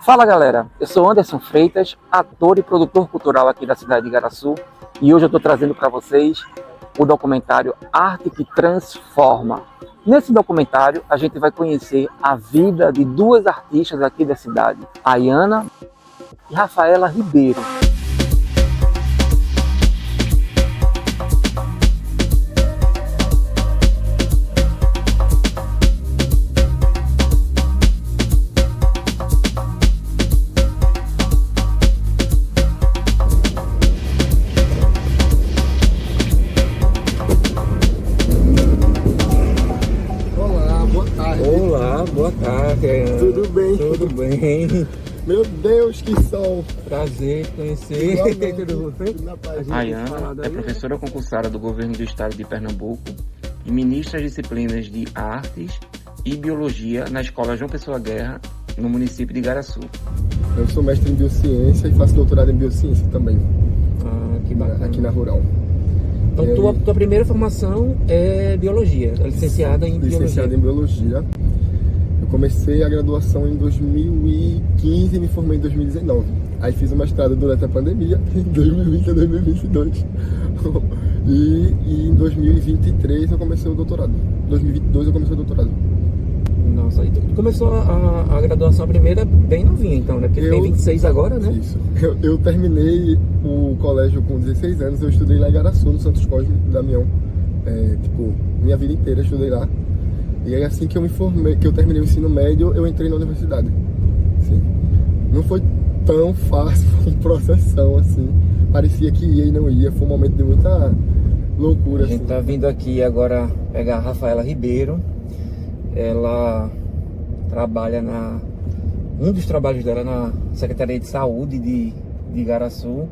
Fala galera, eu sou Anderson Freitas, ator e produtor cultural aqui da cidade de Igaraçu, e hoje eu estou trazendo para vocês o documentário Arte que Transforma. Nesse documentário a gente vai conhecer a vida de duas artistas aqui da cidade, Ayana e Rafaela Ribeiro. Olá, boa tarde. Tudo bem? Tudo bem. Meu Deus, que sol! Prazer te conhecer. Igualmente. Tudo bem? Tudo na paz. Ayana é professora concursada do governo do estado de Pernambuco e ministra as disciplinas de Artes e Biologia na Escola João Pessoa Guerra, no município de Igaraçu. Eu sou mestre em Biociência e faço doutorado em Biociência também, Que bacana. aqui na Rural. Então, tua primeira formação é Biologia, é licenciada em Licenciado em Biologia. Eu comecei a graduação em 2015 e me formei em 2019. Aí fiz o mestrado durante a pandemia, em 2020 a 2022. E em 2023 eu comecei o doutorado. Em 2022 eu comecei o doutorado. Nossa, e tu começou a graduação a primeira bem novinha então, né? Porque tu tem 26 agora, né? Isso. Eu terminei o colégio com 16 anos, eu estudei lá em Igaraçu, no Santos Cosme de Damião. Minha vida inteira eu estudei lá. E aí assim que eu me formei, que eu terminei o ensino médio, eu entrei na universidade. Sim. Não foi tão fácil, foi uma processão assim. Parecia que ia e não ia, foi um momento de muita loucura. A gente tá vindo aqui agora pegar a Rafaela Ribeiro. Ela trabalha um dos trabalhos dela na Secretaria de Saúde de Igaraçu.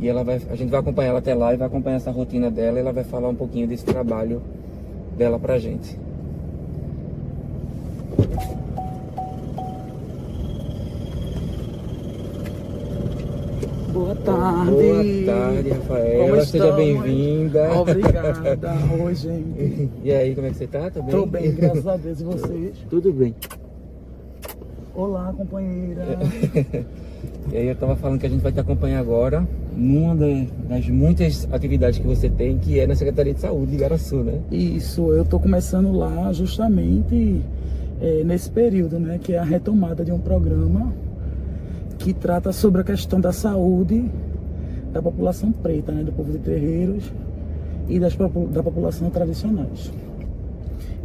E a gente vai acompanhar ela até lá e vai acompanhar essa rotina dela. E ela vai falar um pouquinho desse trabalho dela pra gente. Boa tarde. Boa tarde, Rafaela. Como Seja estão? bem-vinda. Obrigada. Oi, gente. E aí, como é que você tá? Tá bem? Tô bem, graças a Deus. E vocês? Tudo bem. Olá, companheira. E aí eu tava falando que a gente vai te acompanhar agora numa das muitas atividades que você tem, que é na Secretaria de Saúde de Igaraçu, né? Isso, eu tô começando lá justamente nesse período, né? Que é a retomada de um programa que trata sobre a questão da saúde da população preta, né? Do povo de terreiros e da população tradicionais.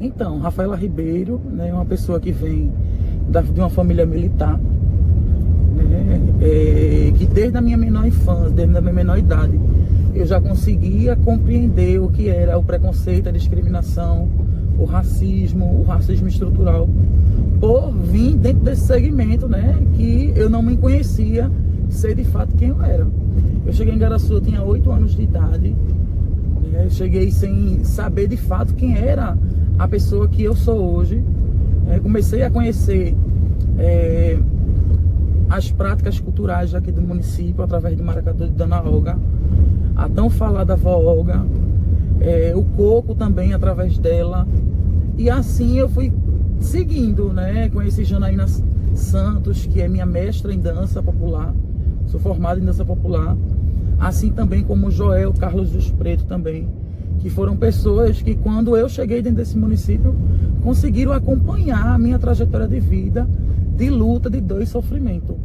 Então, Rafaela Ribeiro, né, é uma pessoa que vem de uma família militar, né, que desde a minha menor infância, desde a minha menor idade, eu já conseguia compreender o que era o preconceito, a discriminação, o racismo estrutural, por vir dentro desse segmento, né, que eu não me conhecia ser de fato quem eu era. Eu cheguei em Igaraçu, eu tinha 8 anos de idade, né, eu cheguei sem saber de fato quem era a pessoa que eu sou hoje. Comecei a conhecer as práticas culturais aqui do município através de maracatu de Dona Olga, a tão falada avó Olga, o coco também através dela, e assim eu fui seguindo, né? Conheci Janaína Santos, que é minha mestra em dança popular, sou formado em dança popular, assim também como Joel Carlos dos Preto também, que foram pessoas que quando eu cheguei dentro desse município conseguiram acompanhar a minha trajetória de vida, de luta, de dor e sofrimento,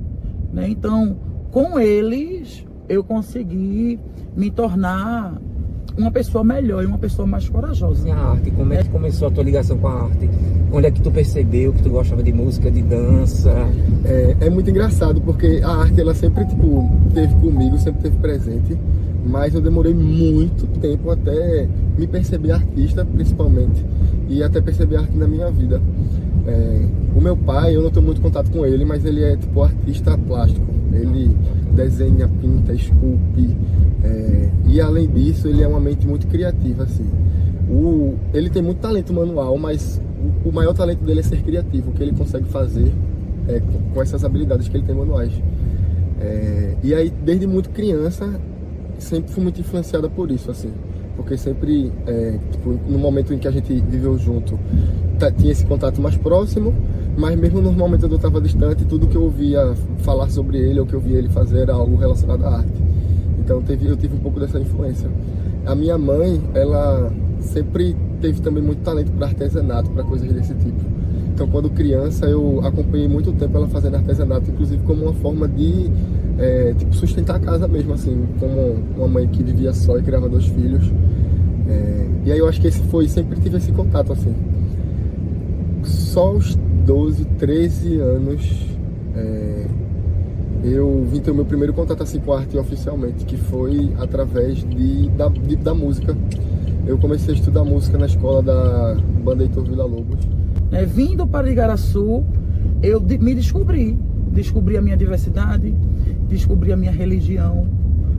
né? Então, com eles eu consegui me tornar uma pessoa melhor e uma pessoa mais corajosa. E a arte, como é que começou a tua ligação com a arte? Onde é que tu percebeu que tu gostava de música, de dança? É muito engraçado porque a arte ela sempre teve comigo, sempre teve presente, mas eu demorei muito tempo até me perceber artista, principalmente, e até perceber arte na minha vida. O meu pai, eu não tenho muito contato com ele, mas ele é tipo artista plástico. Ele desenha, pinta, esculpe, e além disso ele é uma mente muito criativa, assim. Ele tem muito talento manual, mas o maior talento dele é ser criativo, o que ele consegue fazer com essas habilidades que ele tem manuais. E aí, desde muito criança, sempre fui muito influenciada por isso, assim. Porque sempre, no momento em que a gente viveu junto, tinha esse contato mais próximo, mas mesmo normalmente quando eu estava distante, tudo que eu ouvia falar sobre ele, ou que eu via ele fazer, era algo relacionado à arte. Então eu tive um pouco dessa influência. A minha mãe, ela sempre teve também muito talento para artesanato, para coisas desse tipo. Então quando criança eu acompanhei muito tempo ela fazendo artesanato, inclusive como uma forma de tipo, sustentar a casa mesmo, assim, como uma mãe que vivia só e criava 2 filhos. E aí eu acho que sempre tive esse contato, assim. Só aos 12, 13 anos eu vim ter o meu primeiro contato assim com a arte oficialmente, que foi através da música. Eu comecei a estudar música na escola da banda Heitor Villa-Lobos. Vindo para Igaraçu, eu me descobri a minha diversidade, descobri a minha religião,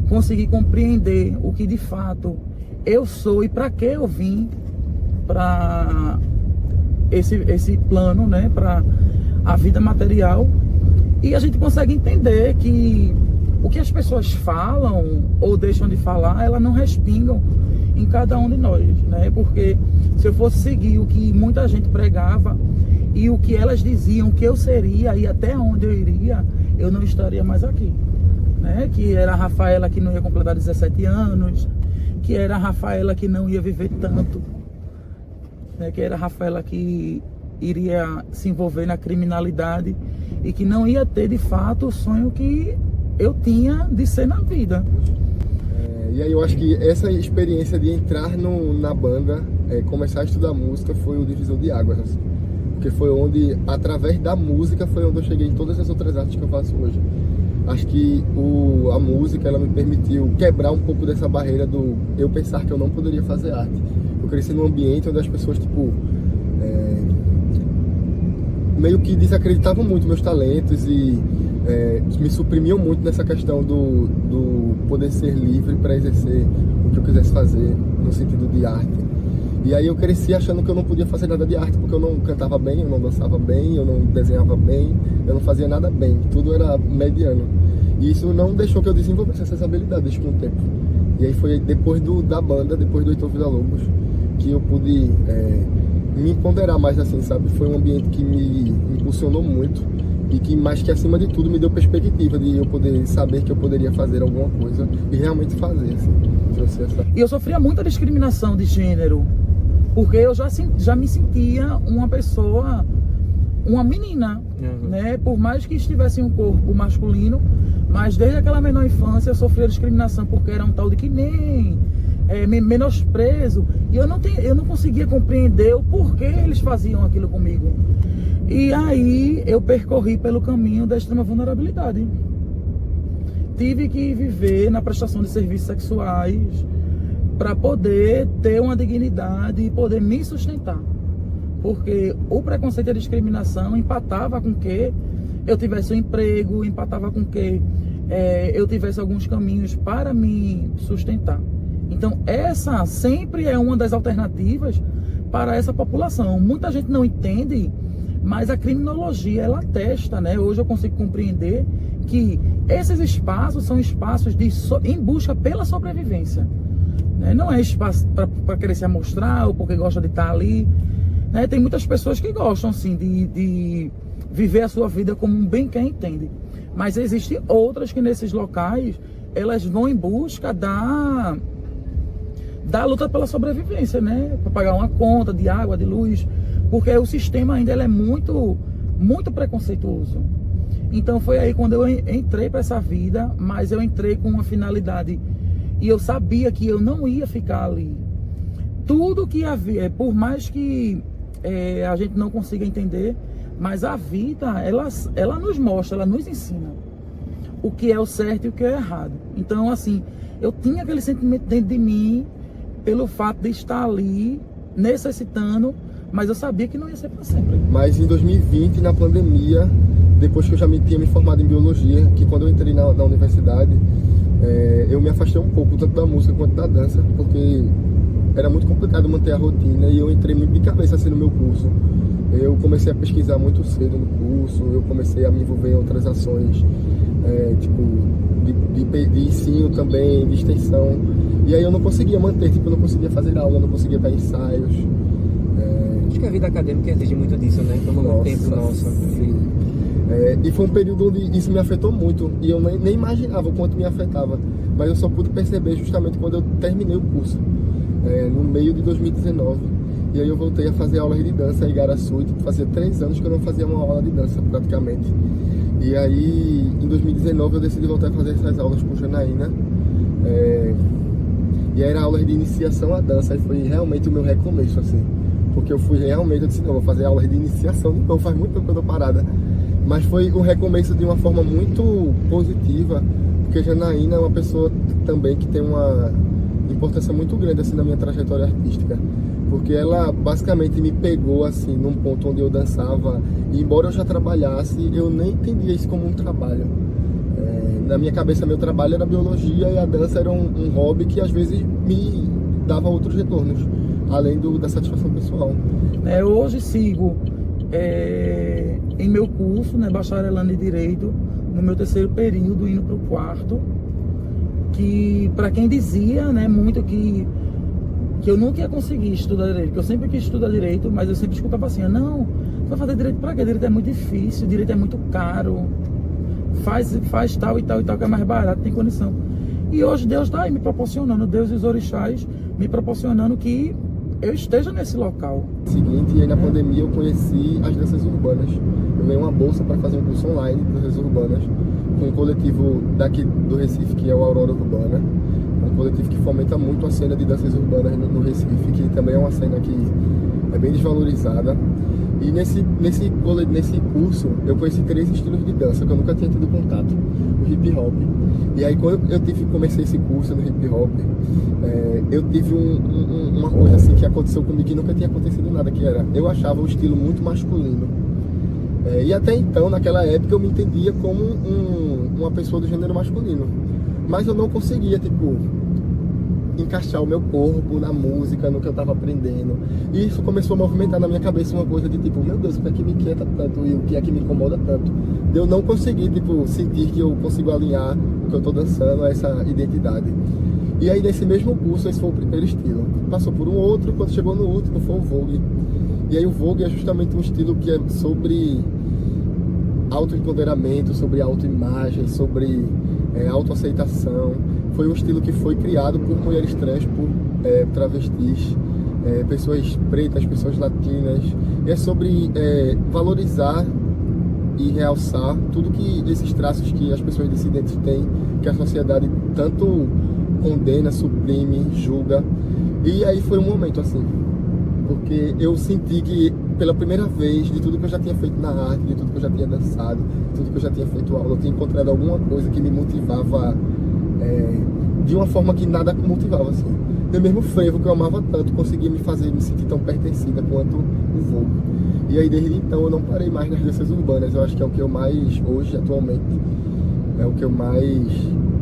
consegui compreender o que de fato eu sou e para que eu vim para esse plano, né, para a vida material. E a gente consegue entender que o que as pessoas falam ou deixam de falar, elas não respingam em cada um de nós, né? Porque se eu fosse seguir o que muita gente pregava e o que elas diziam que eu seria e até onde eu iria, eu não estaria mais aqui, né? Que era a Rafaela que não ia completar 17 anos, que era a Rafaela que não ia viver tanto, né? Que era a Rafaela que iria se envolver na criminalidade e que não ia ter de fato o sonho que eu tinha de ser na vida. E aí eu acho que essa experiência de entrar na banda, começar a estudar música, foi o divisor de águas, assim. Porque foi onde, através da música, foi onde eu cheguei em todas as outras artes que eu faço hoje. Acho que a música, ela me permitiu quebrar um pouco dessa barreira do eu pensar que eu não poderia fazer arte. Eu cresci num ambiente onde as pessoas, tipo, meio que desacreditavam muito meus talentos e me suprimiam muito nessa questão do poder ser livre para exercer o que eu quisesse fazer no sentido de arte. E aí eu cresci achando que eu não podia fazer nada de arte, porque eu não cantava bem, eu não dançava bem, eu não desenhava bem, eu não fazia nada bem, tudo era mediano. E isso não deixou que eu desenvolvesse essas habilidades com o tempo. E aí foi depois da banda, depois do Heitor Villa-Lobos, que eu pude me empoderar mais, assim, sabe? Foi um ambiente que me impulsionou muito e que, mais que acima de tudo, me deu perspectiva de eu poder saber que eu poderia fazer alguma coisa e realmente fazer, assim. E eu sofria muita discriminação de gênero, porque eu já me sentia uma pessoa, uma menina, né? Por mais que estivesse em um corpo masculino, mas desde aquela menor infância eu sofria discriminação, porque era um tal de que nem menosprezo, e eu não conseguia compreender o porquê eles faziam aquilo comigo. E aí eu percorri pelo caminho da extrema vulnerabilidade. Tive que viver na prestação de serviços sexuais para poder ter uma dignidade e poder me sustentar. Porque o preconceito e a discriminação empatava com que eu tivesse um emprego, empatava com que eu tivesse alguns caminhos para me sustentar. Então essa sempre é uma das alternativas para essa população. Muita gente não entende, mas a criminologia, ela atesta, né? Hoje eu consigo compreender que esses espaços são espaços em busca pela sobrevivência, né? Não é espaço para querer se amostrar ou porque gosta de estar ali, né? Tem muitas pessoas que gostam, sim, de viver a sua vida como um bem quem entende. Mas existem outras que nesses locais, elas vão em busca da luta pela sobrevivência, né? Para pagar uma conta de água, de luz, porque o sistema ainda é muito, muito preconceituoso. Então foi aí quando eu entrei para essa vida, mas eu entrei com uma finalidade e eu sabia que eu não ia ficar ali. Tudo que havia, por mais que a gente não consiga entender, mas a vida, ela nos mostra, ela nos ensina o que é o certo e o que é errado. Então, assim, eu tinha aquele sentimento dentro de mim pelo fato de estar ali necessitando, mas eu sabia que não ia ser para sempre. Mas em 2020, na pandemia, depois que eu já tinha me formado em biologia, que quando eu entrei na universidade, eu me afastei um pouco tanto da música quanto da dança, porque era muito complicado manter a rotina e eu entrei muito de cabeça assim no meu curso. Eu comecei a pesquisar muito cedo no curso, eu comecei a me envolver em outras ações, de ensino também, de extensão. E aí eu não conseguia manter, eu não conseguia fazer aula, não conseguia dar ensaios. que a vida acadêmica exige muito disso, né? Toma muito tempo nosso. Sim. E foi um período onde isso me afetou muito, e eu nem imaginava o quanto me afetava, mas eu só pude perceber justamente quando eu terminei o curso, no meio de 2019, e aí eu voltei a fazer aulas de dança em Igaraçu, e fazia 3 anos que eu não fazia uma aula de dança praticamente, e aí em 2019 eu decidi voltar a fazer essas aulas com Janaína, e era aulas de iniciação à dança, e foi realmente o meu recomeço, assim, porque eu disse, não, vou fazer aulas de iniciação, então faz muito tempo que eu tô parada. Mas foi um recomeço de uma forma muito positiva, porque Janaína é uma pessoa também que tem uma importância muito grande assim na minha trajetória artística, porque ela basicamente me pegou assim num ponto onde eu dançava, e embora eu já trabalhasse, eu nem entendia isso como um trabalho. Na minha cabeça, meu trabalho era biologia e a dança era um hobby que às vezes me dava outros retornos, além da satisfação pessoal. Hoje sigo em meu curso, bacharelando em Direito, no meu 3º período, indo para o 4º, que para quem dizia muito que eu nunca ia conseguir estudar Direito, que eu sempre quis estudar Direito, mas eu sempre escutava assim, não, vai fazer Direito para quê? Direito é muito difícil, Direito é muito caro, faz tal e tal e tal, que é mais barato, tem condição. E hoje Deus está aí me proporcionando, Deus e os orixás me proporcionando que eu esteja nesse local. Seguinte, e aí na pandemia eu conheci as danças urbanas. Eu ganhei uma bolsa para fazer um curso online de danças urbanas com um coletivo daqui do Recife, que é o Aurora Urbana. É um coletivo que fomenta muito a cena de danças urbanas no Recife, que também é uma cena que é bem desvalorizada. E nesse curso eu conheci 3 estilos de dança que eu nunca tinha tido contato. O hip hop. E aí quando eu comecei esse curso no hip hop, eu tive uma coisa assim que aconteceu comigo que nunca tinha acontecido nada, que era, eu achava o estilo muito masculino. E até então, naquela época, eu me entendia como uma pessoa do gênero masculino. Mas eu não conseguia, encaixar o meu corpo na música, no que eu tava aprendendo. E isso começou a movimentar na minha cabeça uma coisa de meu Deus, o que é que me inquieta tanto e o que é que me incomoda tanto? De eu não conseguir, sentir que eu consigo alinhar o que eu tô dançando a essa identidade. E aí nesse mesmo curso, esse foi o primeiro estilo. Passou por um outro, quando chegou no último foi o Vogue. E aí o Vogue é justamente um estilo que é sobre autoempoderamento, sobre autoimagem, sobre autoaceitação. Foi um estilo que foi criado por mulheres trans, por travestis, pessoas pretas, pessoas latinas. E é sobre valorizar e realçar tudo que esses traços que as pessoas dissidentes têm, que a sociedade tanto condena, suprime, julga. E aí foi um momento assim, porque eu senti que pela primeira vez, de tudo que eu já tinha feito na arte, de tudo que eu já tinha dançado, de tudo que eu já tinha feito aula, eu tinha encontrado alguma coisa que me motivava de uma forma que nada me motivava, assim. Eu mesmo frevo que eu amava tanto, conseguia me sentir tão pertencida quanto o Vogue. E aí desde então eu não parei mais nas danças urbanas. Eu acho que é o que eu mais, hoje, atualmente, é o que eu mais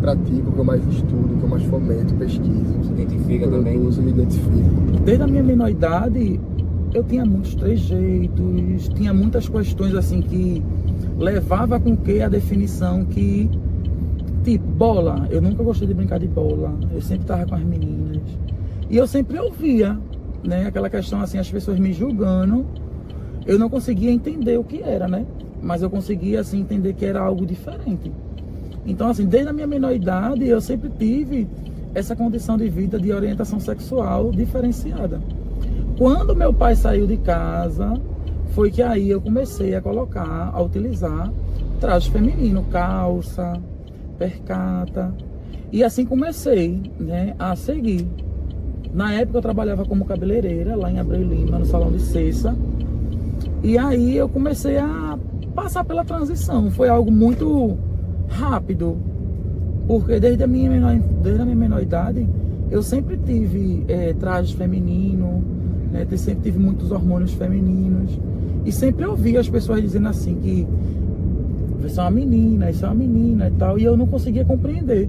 pratico, o que eu mais estudo, o que eu mais fomento, pesquiso. Se identifica também? Me identifico. Desde a minha menor idade, eu tinha muitos trejeitos, tinha muitas questões assim que levava com que a definição que, bola, eu nunca gostei de brincar de bola, eu sempre tava com as meninas. E eu sempre ouvia, aquela questão assim, as pessoas me julgando, eu não conseguia entender o que era, mas eu conseguia assim entender que era algo diferente. Então assim, desde a minha menor idade, eu sempre tive essa condição de vida de orientação sexual diferenciada. Quando meu pai saiu de casa, foi que aí eu comecei a utilizar traje feminino, calça, percata, e assim comecei, a seguir. Na época eu trabalhava como cabeleireira lá em Abreu Lima, no salão de Cessa, e aí eu comecei a passar pela transição. Foi algo muito rápido, porque desde a minha menor idade eu sempre tive trajes femininos, sempre tive muitos hormônios femininos, e sempre ouvi as pessoas dizendo assim que isso é uma menina e tal, e eu não conseguia compreender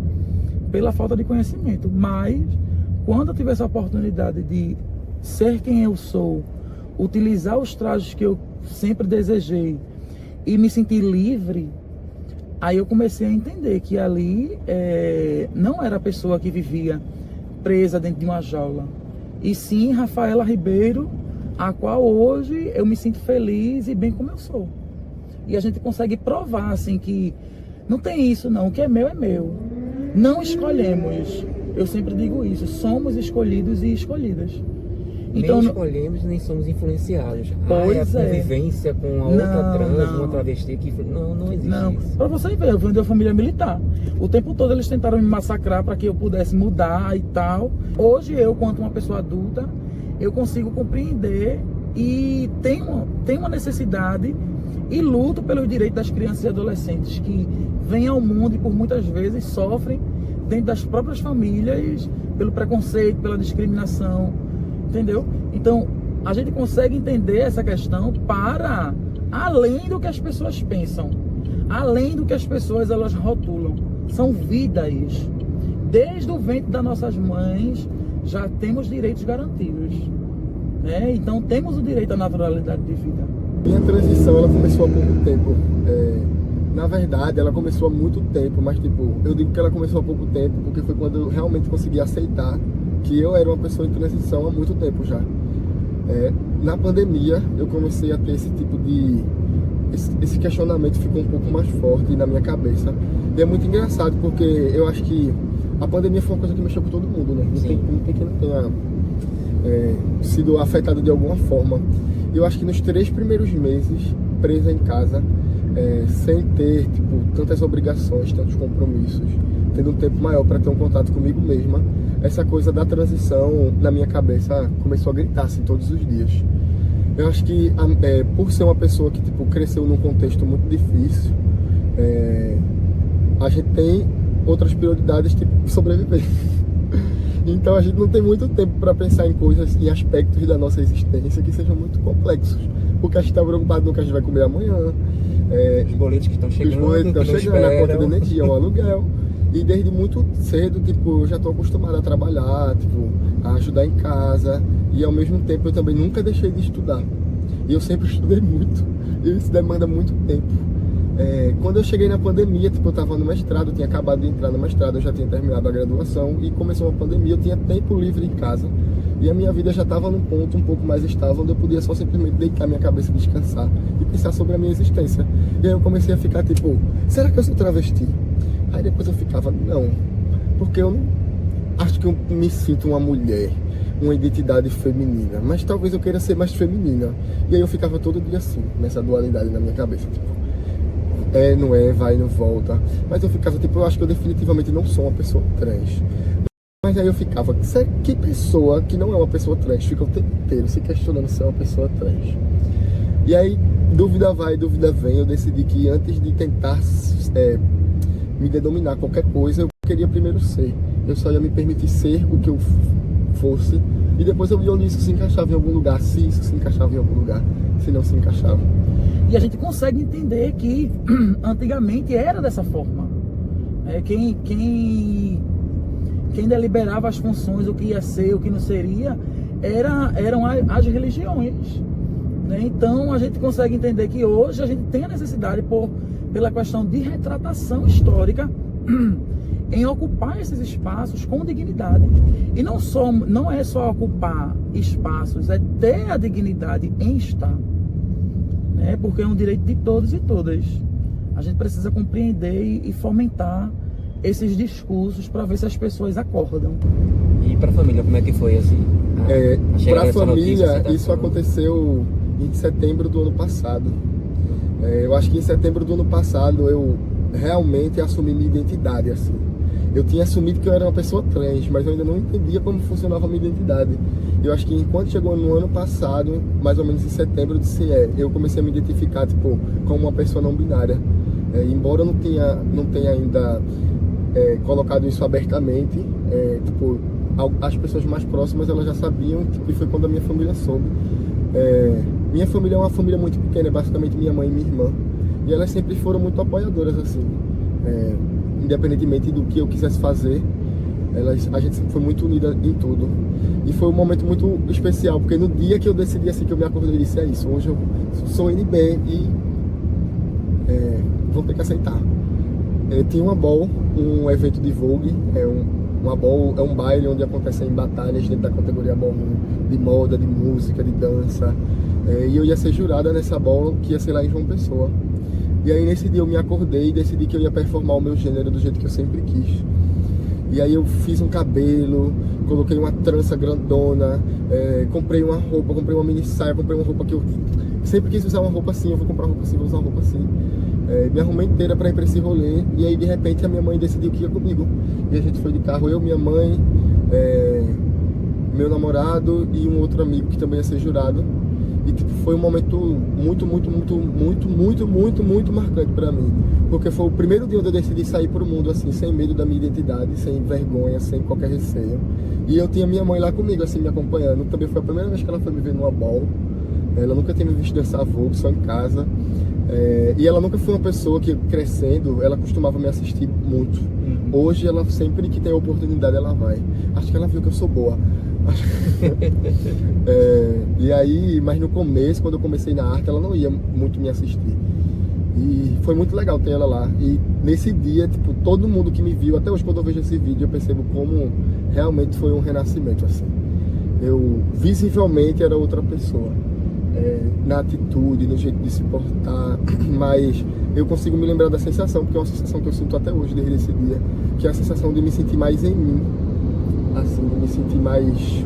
pela falta de conhecimento. Mas quando eu tive essa oportunidade de ser quem eu sou, utilizar os trajes que eu sempre desejei e me sentir livre, aí eu comecei a entender que ali não era a pessoa que vivia presa dentro de uma jaula, e sim Rafaela Ribeiro, a qual hoje eu me sinto feliz e bem como eu sou. E a gente consegue provar, assim, que não tem isso não, o que é meu é meu. Não escolhemos, eu sempre digo isso, somos escolhidos e escolhidas. Então, nem escolhemos, nem somos influenciados. Pois a é. convivência com a outra Não, trans, não. uma travesti, que não existe Não, isso. pra você ver, eu venho de uma família militar. O tempo todo eles tentaram me massacrar para que eu pudesse mudar e tal. Hoje eu, quanto uma pessoa adulta, eu consigo compreender e tenho uma necessidade e luto pelos direitos das crianças e adolescentes que vêm ao mundo e por muitas vezes sofrem dentro das próprias famílias pelo preconceito, pela discriminação, entendeu? Então, a gente consegue entender essa questão para além do que as pessoas pensam, além do que as pessoas elas rotulam. São vidas. Desde o ventre das nossas mães já temos direitos garantidos, né? Então temos o direito à naturalidade de vida. Minha transição, ela começou há pouco tempo. Na verdade, ela começou há muito tempo, mas tipo, eu digo que ela começou há pouco tempo porque foi quando eu realmente consegui aceitar que eu era uma pessoa em transição há muito tempo já. Na pandemia, eu comecei a ter esse tipo de... Esse questionamento ficou um pouco mais forte na minha cabeça. E é muito engraçado porque eu acho que a pandemia foi uma coisa que mexeu com todo mundo, né? Não tem que não tenha sido afetado de alguma forma. Eu acho que nos 3 primeiros meses, presa em casa, sem ter tipo, tantas obrigações, tantos compromissos, tendo um tempo maior para ter um contato comigo mesma, essa coisa da transição na minha cabeça começou a gritar assim, todos os dias. Eu acho que por ser uma pessoa que tipo, cresceu num contexto muito difícil, a gente tem outras prioridades, tipo sobreviver. Então a gente não tem muito tempo para pensar em coisas, em aspectos da nossa existência que sejam muito complexos. Porque a gente está preocupado no que a gente vai comer amanhã. Os boletos que estão chegando, os boletos que estão chegando, a conta de energia, o aluguel. E desde muito cedo, tipo, eu já estou acostumado a trabalhar, tipo, a ajudar em casa. E ao mesmo tempo eu também nunca deixei de estudar. E eu sempre estudei muito. E isso demanda muito tempo. Quando eu cheguei na pandemia, tipo, eu estava no mestrado, eu tinha acabado de entrar no mestrado, eu já tinha terminado a graduação e começou uma pandemia, eu tinha tempo livre em casa e a minha vida já estava num ponto um pouco mais estável, onde eu podia só simplesmente deitar minha cabeça e descansar e pensar sobre a minha existência. E aí eu comecei a ficar tipo, será que eu sou travesti? Aí depois eu ficava, não, porque eu não acho que eu me sinto uma mulher, uma identidade feminina, mas talvez eu queira ser mais feminina. E aí eu ficava todo dia assim, nessa dualidade na minha cabeça, tipo, não é, vai, não volta. Mas eu ficava, tipo, eu acho que eu definitivamente não sou uma pessoa trans. Mas aí eu ficava, que pessoa que não é uma pessoa trans fica o tempo inteiro se questionando se é uma pessoa trans? E aí, dúvida vai, dúvida vem, eu decidi que antes de tentar me denominar qualquer coisa, eu queria primeiro ser. Eu só ia me permitir ser o que eu fosse. E depois eu vi onde isso se encaixava em algum lugar, se isso se encaixava em algum lugar, se não se encaixava. E a gente consegue entender que antigamente era dessa forma. Quem deliberava as funções, o que ia ser, o que não seria, eram as religiões. Né? Então a gente consegue entender que hoje a gente tem a necessidade, pela questão de retratação histórica, em ocupar esses espaços com dignidade. E não é só ocupar espaços, é ter a dignidade em estar. Porque é um direito de todos e todas. A gente precisa compreender e fomentar esses discursos para ver se as pessoas acordam. E para a família, como é que foi assim? Para a família, isso aconteceu em setembro do ano passado. Eu acho que em setembro do ano passado eu realmente assumi minha identidade, assim. Eu tinha assumido que eu era uma pessoa trans, mas eu ainda não entendia como funcionava a minha identidade. Eu acho que enquanto chegou no ano passado, mais ou menos em setembro, eu disse, eu comecei a me identificar, tipo, como uma pessoa não binária. Embora eu não tenha ainda colocado isso abertamente, tipo, as pessoas mais próximas, elas já sabiam, tipo, e foi quando a minha família soube. Minha família é uma família muito pequena, basicamente minha mãe e minha irmã. E elas sempre foram muito apoiadoras, assim. Independentemente do que eu quisesse fazer, a gente sempre foi muito unida em tudo. E foi um momento muito especial, porque no dia que eu decidi, assim, que eu me acordei e disse, isso, hoje eu sou NB e vou ter que aceitar. Tinha uma ball, um evento de Vogue, Uma BOL é um baile onde acontecem batalhas dentro da categoria BOL 1, de moda, de música, de dança. E eu ia ser jurada nessa BOL que ia ser lá em João Pessoa. E aí nesse dia eu me acordei e decidi que eu ia performar o meu gênero do jeito que eu sempre quis. E aí eu fiz um cabelo, coloquei uma trança grandona, comprei uma roupa, comprei uma mini saia, comprei uma roupa que eu sempre quis usar uma roupa assim, eu vou comprar uma roupa assim, vou usar uma roupa assim. Me arrumei inteira pra ir pra esse rolê, e aí de repente a minha mãe decidiu que ia comigo. E a gente foi de carro, eu, minha mãe, meu namorado e um outro amigo que também ia ser jurado. E tipo, foi um momento muito marcante pra mim. Porque foi o primeiro dia onde eu decidi sair pro mundo assim, sem medo da minha identidade, sem vergonha, sem qualquer receio. E eu tinha minha mãe lá comigo, assim, me acompanhando. Também foi a primeira vez que ela foi me ver numa BOL. Ela nunca tinha me visto dançar Vogue, só em casa. E ela nunca foi uma pessoa que, crescendo, ela costumava me assistir muito. Hoje, ela sempre que tem a oportunidade, ela vai. Acho que ela viu que eu sou boa. E aí, mas no começo, quando eu comecei na arte, ela não ia muito me assistir. E foi muito legal ter ela lá. E nesse dia, tipo, todo mundo que me viu, até hoje quando eu vejo esse vídeo, eu percebo como realmente foi um renascimento, assim. Eu visivelmente era outra pessoa. Na atitude, no jeito de se portar, mas eu consigo me lembrar da sensação, porque é uma sensação que eu sinto até hoje, desde esse dia, que é a sensação de me sentir mais em mim, assim, de me sentir mais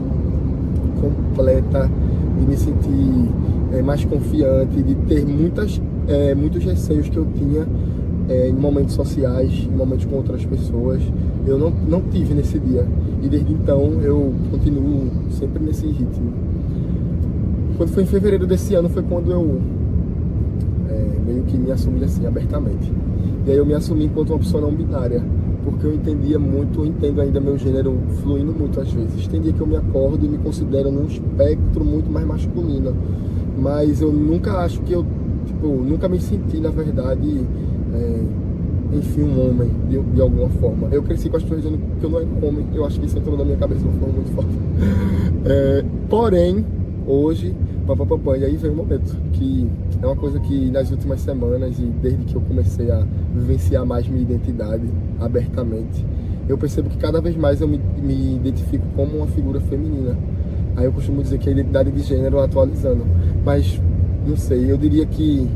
completa, de me sentir mais confiante, de ter muitos receios que eu tinha em momentos sociais, em momentos com outras pessoas, eu não tive nesse dia, e desde então eu continuo sempre nesse ritmo. Quando foi em fevereiro desse ano foi quando eu meio que me assumi assim, abertamente. E aí eu me assumi enquanto uma pessoa não binária, porque eu entendo ainda meu gênero fluindo muito às vezes. Tem dia que eu me acordo e me considero num espectro muito mais masculino, mas eu nunca acho que nunca me senti, na verdade, enfim, um homem, de alguma forma. Eu cresci com as pessoas dizendo que eu não era um homem, eu acho que isso entrou na minha cabeça de uma forma muito forte. Porém, hoje, e aí vem um momento que é uma coisa que nas últimas semanas e desde que eu comecei a vivenciar mais minha identidade abertamente, eu percebo que cada vez mais eu me identifico como uma figura feminina. Aí eu costumo dizer que a identidade de gênero é atualizando, mas não sei, eu diria que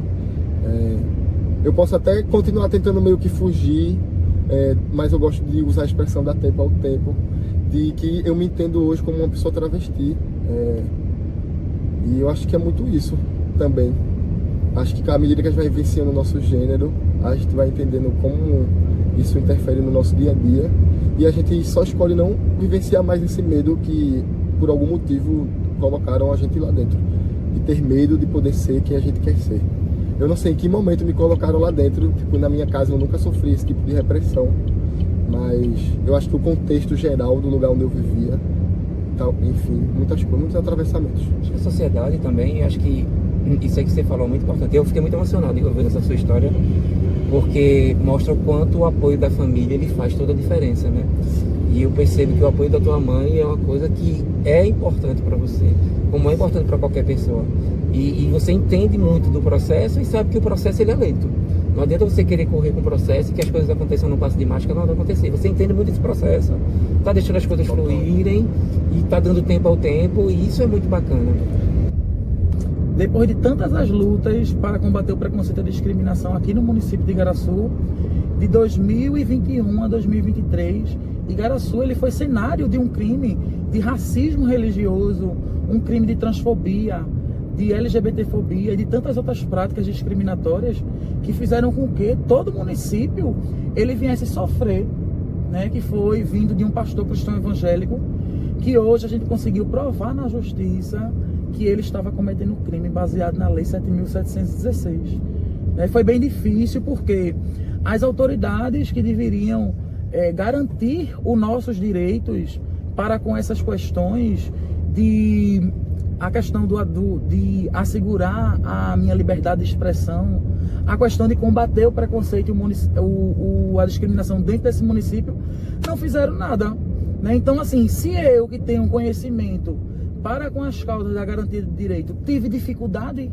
eu posso até continuar tentando meio que fugir, mas eu gosto de usar a expressão da tempo ao tempo, de que eu me entendo hoje como uma pessoa travesti. E eu acho que é muito isso também. Acho que à medida que a gente vai vivenciando o nosso gênero, a gente vai entendendo como isso interfere no nosso dia a dia. E a gente só escolhe não vivenciar mais esse medo que, por algum motivo, colocaram a gente lá dentro. De ter medo de poder ser quem a gente quer ser. Eu não sei em que momento me colocaram lá dentro. Tipo, na minha casa eu nunca sofri esse tipo de repressão. Mas eu acho que o contexto geral do lugar onde eu vivia, enfim, muitas coisas, muitos atravessamentos. Acho que a sociedade também, acho que isso aí que você falou é muito importante. Eu fiquei muito emocionado de ouvir essa sua história, porque mostra o quanto o apoio da família ele faz toda a diferença, né? E eu percebo que o apoio da tua mãe é uma coisa que é importante para você, como é importante para qualquer pessoa. E você entende muito do processo e sabe que o processo ele é lento. Não adianta você querer correr com o processo e que as coisas aconteçam no passo de mágica, não vai acontecer. Você entende muito esse processo, tá deixando as coisas fluírem e tá dando tempo ao tempo, e isso é muito bacana. Depois de tantas as lutas para combater o preconceito e a discriminação aqui no município de Igaraçu, de 2021 a 2023, Igaraçu ele foi cenário de um crime de racismo religioso, um crime de transfobia, de LGBTfobia e de tantas outras práticas discriminatórias que fizeram com que todo município ele viesse sofrer, né, que foi vindo de um pastor cristão evangélico, que hoje a gente conseguiu provar na justiça que ele estava cometendo crime baseado na lei 7.716. Foi bem difícil porque as autoridades que deveriam garantir os nossos direitos para com essas questões a questão de assegurar a minha liberdade de expressão, a questão de combater o preconceito e a discriminação dentro desse município, não fizeram nada. Né? Então, assim, se eu que tenho conhecimento para com as causas da garantia de direito tive dificuldade,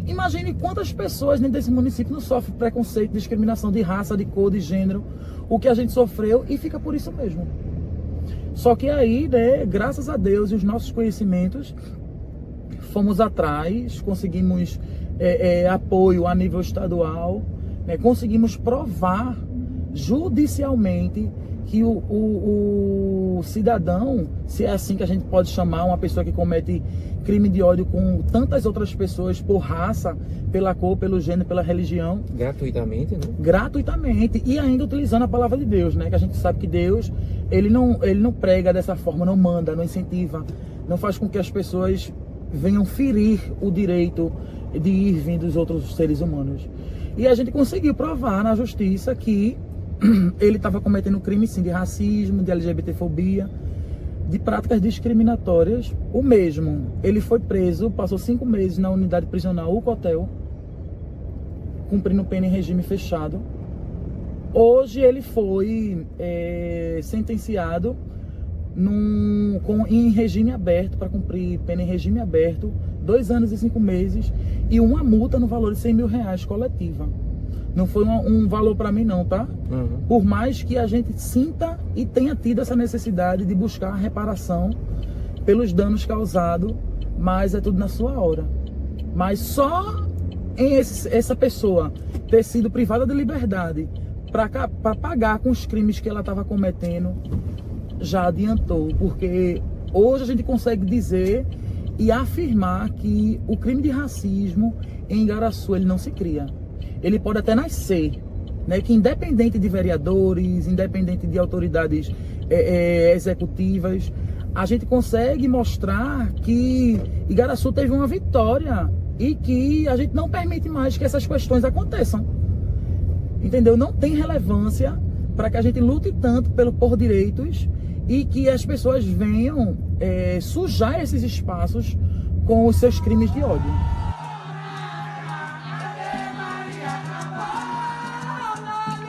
imagine quantas pessoas dentro desse município não sofrem preconceito, discriminação de raça, de cor, de gênero, o que a gente sofreu, e fica por isso mesmo. Só que aí, né, graças a Deus e os nossos conhecimentos, fomos atrás, conseguimos apoio a nível estadual, né, conseguimos provar judicialmente que o cidadão, se é assim que a gente pode chamar uma pessoa que comete crime de ódio com tantas outras pessoas por raça, pela cor, pelo gênero, pela religião. Gratuitamente, né? Gratuitamente. E ainda utilizando a palavra de Deus, né? Que a gente sabe que Deus, ele não prega dessa forma, não manda, não incentiva, não faz com que as pessoas venham ferir o direito de ir e vir dos outros seres humanos. E a gente conseguiu provar na justiça que ele estava cometendo crime, sim, de racismo, de LGBTfobia, de práticas discriminatórias. O mesmo, ele foi preso, passou 5 meses na unidade prisional Ucotel, cumprindo pena em regime fechado. Hoje ele foi sentenciado em regime aberto, para cumprir pena em regime aberto, 2 anos e 5 meses, e uma multa no valor de R$100 mil coletiva. Não foi um valor para mim não, tá? Uhum. Por mais que a gente sinta e tenha tido essa necessidade de buscar a reparação pelos danos causados, mas é tudo na sua hora. Mas só em essa pessoa ter sido privada de liberdade para pagar com os crimes que ela estava cometendo, já adiantou. Porque hoje a gente consegue dizer e afirmar que o crime de racismo em Igaraçu, ele não se cria. Ele pode até nascer, né? Que independente de vereadores, independente de autoridades executivas, a gente consegue mostrar que Igaraçu teve uma vitória e que a gente não permite mais que essas questões aconteçam. Entendeu? Não tem relevância para que a gente lute tanto por direitos e que as pessoas venham sujar esses espaços com os seus crimes de ódio.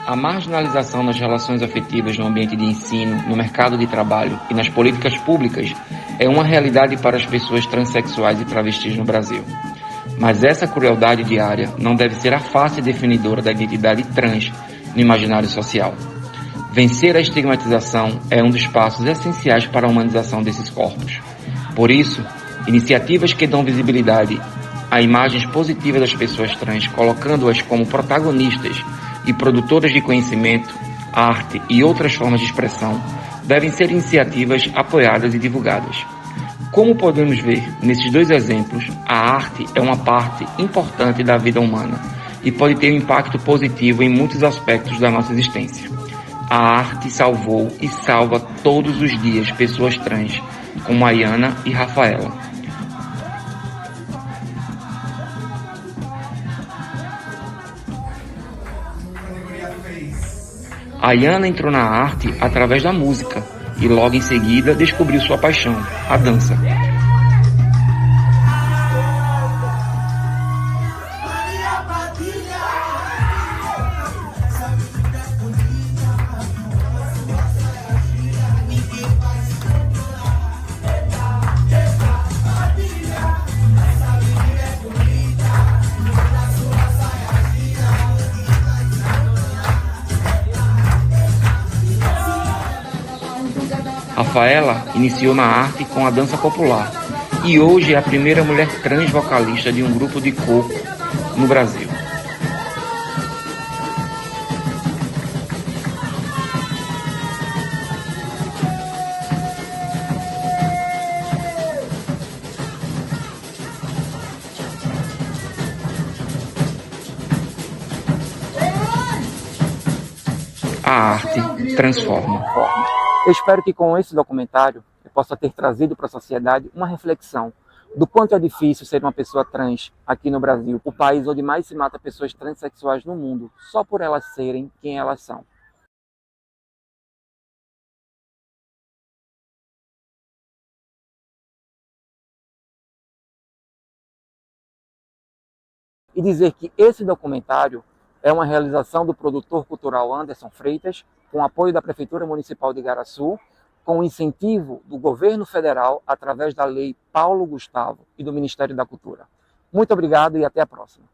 A marginalização nas relações afetivas no ambiente de ensino, no mercado de trabalho e nas políticas públicas é uma realidade para as pessoas transexuais e travestis no Brasil. Mas essa crueldade diária não deve ser a face definidora da identidade trans no imaginário social. Vencer a estigmatização é um dos passos essenciais para a humanização desses corpos. Por isso, iniciativas que dão visibilidade a imagens positivas das pessoas trans, colocando-as como protagonistas e produtoras de conhecimento, arte e outras formas de expressão, devem ser iniciativas apoiadas e divulgadas. Como podemos ver nesses 2 exemplos, a arte é uma parte importante da vida humana e pode ter um impacto positivo em muitos aspectos da nossa existência. A arte salvou e salva todos os dias pessoas trans, como Ayana e Rafaela. Ayana entrou na arte através da música e logo em seguida descobriu sua paixão, a dança. Rafaela iniciou na arte com a dança popular e hoje é a primeira mulher trans vocalista de um grupo de coco no Brasil. A arte transforma. Eu espero que com esse documentário eu possa ter trazido para a sociedade uma reflexão do quanto é difícil ser uma pessoa trans aqui no Brasil, o país onde mais se mata pessoas transexuais no mundo, só por elas serem quem elas são. E dizer que esse documentário é uma realização do produtor cultural Anderson Freitas, com apoio da Prefeitura Municipal de Igaraçu, com o incentivo do governo federal através da Lei Paulo Gustavo e do Ministério da Cultura. Muito obrigado e até a próxima.